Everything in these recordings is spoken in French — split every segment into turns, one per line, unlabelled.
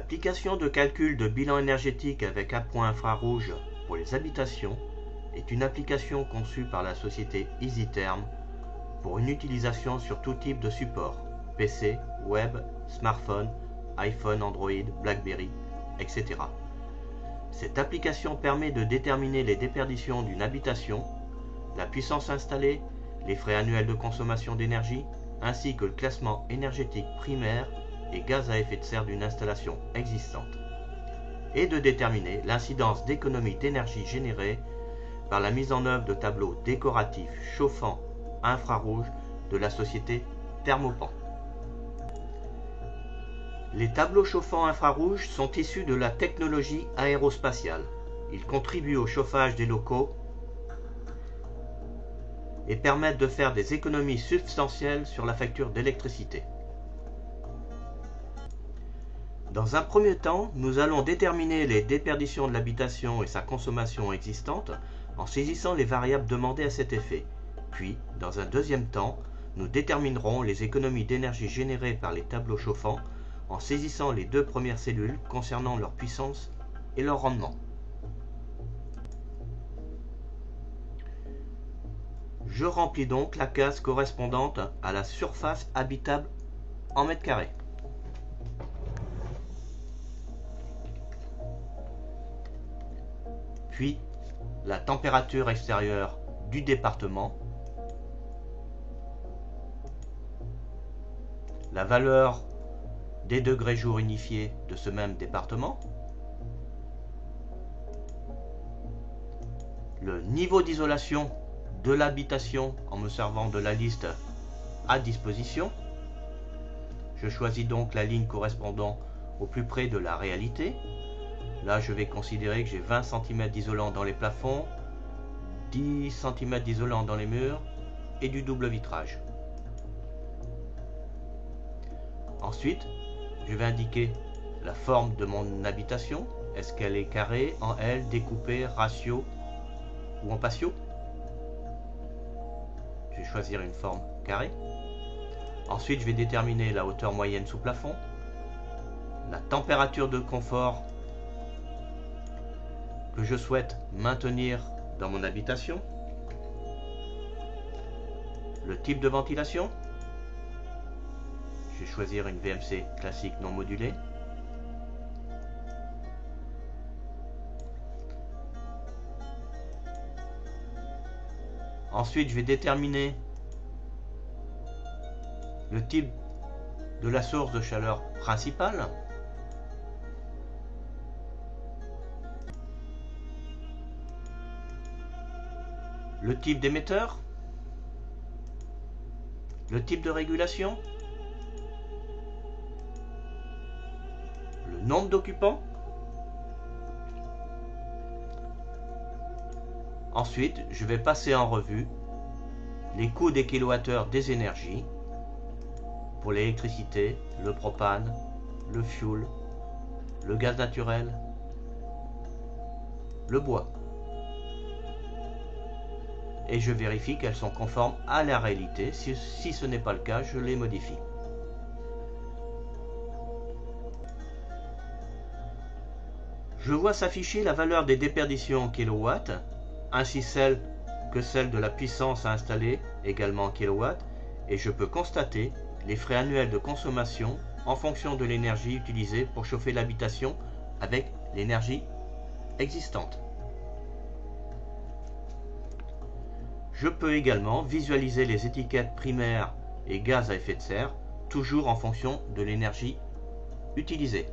L'application de calcul de bilan énergétique avec appoint infrarouge pour les habitations est une application conçue par la société EasyTherm pour une utilisation sur tout type de support, PC, web, smartphone, iPhone, Android, BlackBerry, etc. Cette application permet de déterminer les déperditions d'une habitation, la puissance installée, les frais annuels de consommation d'énergie, ainsi que le classement énergétique primaire et gaz à effet de serre d'une installation existante, et de déterminer l'incidence d'économie d'énergie générée par la mise en œuvre de tableaux décoratifs chauffants infrarouge de la société Thermopan. Les tableaux chauffants infrarouges sont issus de la technologie aérospatiale. Ils contribuent au chauffage des locaux et permettent de faire des économies substantielles sur la facture d'électricité. Dans un premier temps, nous allons déterminer les déperditions de l'habitation et sa consommation existante en saisissant les variables demandées à cet effet. Puis, dans un deuxième temps, nous déterminerons les économies d'énergie générées par les tableaux chauffants en saisissant les deux premières cellules concernant leur puissance et leur rendement. Je remplis donc la case correspondante à la surface habitable en mètres carrés. Puis la température extérieure du département, la valeur des degrés jour unifiés de ce même département, le niveau d'isolation de l'habitation en me servant de la liste à disposition. Je choisis donc la ligne correspondant au plus près de la réalité. Là, je vais considérer que j'ai 20 cm d'isolant dans les plafonds, 10 cm d'isolant dans les murs et du double vitrage. Ensuite, je vais indiquer la forme de mon habitation. Est-ce qu'elle est carrée, en L, découpée, ratio ou en patio? Je vais choisir une forme carrée. Ensuite, je vais déterminer la hauteur moyenne sous plafond, la température de confort que je souhaite maintenir dans mon habitation, le type de ventilation. Je vais choisir une VMC classique non modulée. Ensuite, je vais déterminer le type de la source de chaleur principale. Le type d'émetteur, le type de régulation, le nombre d'occupants. Ensuite, je vais passer en revue les coûts des kilowattheures des énergies pour l'électricité, le propane, le fioul, le gaz naturel, le bois. Et je vérifie qu'elles sont conformes à la réalité. Si ce n'est pas le cas, je les modifie. Je vois s'afficher la valeur des déperditions en kilowatts, ainsi celle de la puissance à installer, également en kilowatts, et je peux constater les frais annuels de consommation en fonction de l'énergie utilisée pour chauffer l'habitation avec l'énergie existante. Je peux également visualiser les étiquettes primaires et gaz à effet de serre, toujours en fonction de l'énergie utilisée.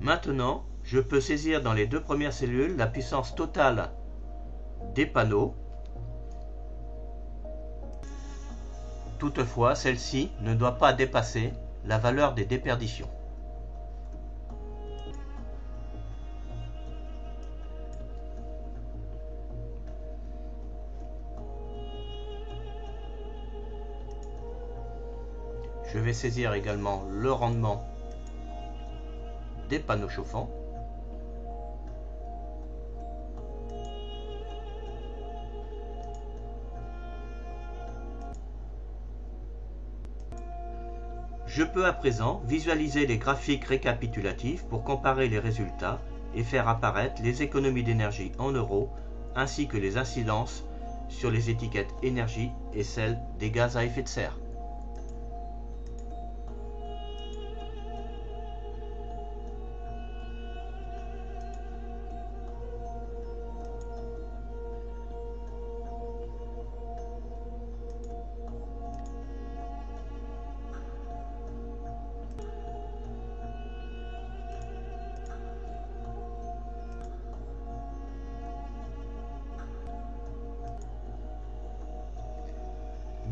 Maintenant, je peux saisir dans les deux premières cellules la puissance totale des panneaux. Toutefois, celle-ci ne doit pas dépasser la valeur des déperditions. Je vais saisir également le rendement des panneaux chauffants. Je peux à présent visualiser les graphiques récapitulatifs pour comparer les résultats et faire apparaître les économies d'énergie en euros ainsi que les incidences sur les étiquettes énergie et celles des gaz à effet de serre.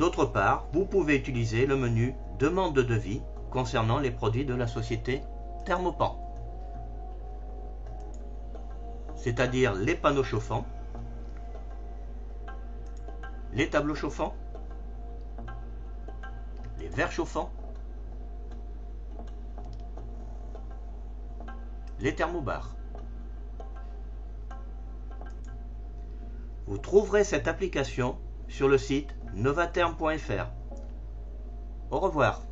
D'autre part, vous pouvez utiliser le menu Demande de devis concernant les produits de la société Thermopan, c'est-à-dire les panneaux chauffants, les tableaux chauffants, les verres chauffants, les thermobars. Vous trouverez cette application sur le site novatherm.fr. Au revoir.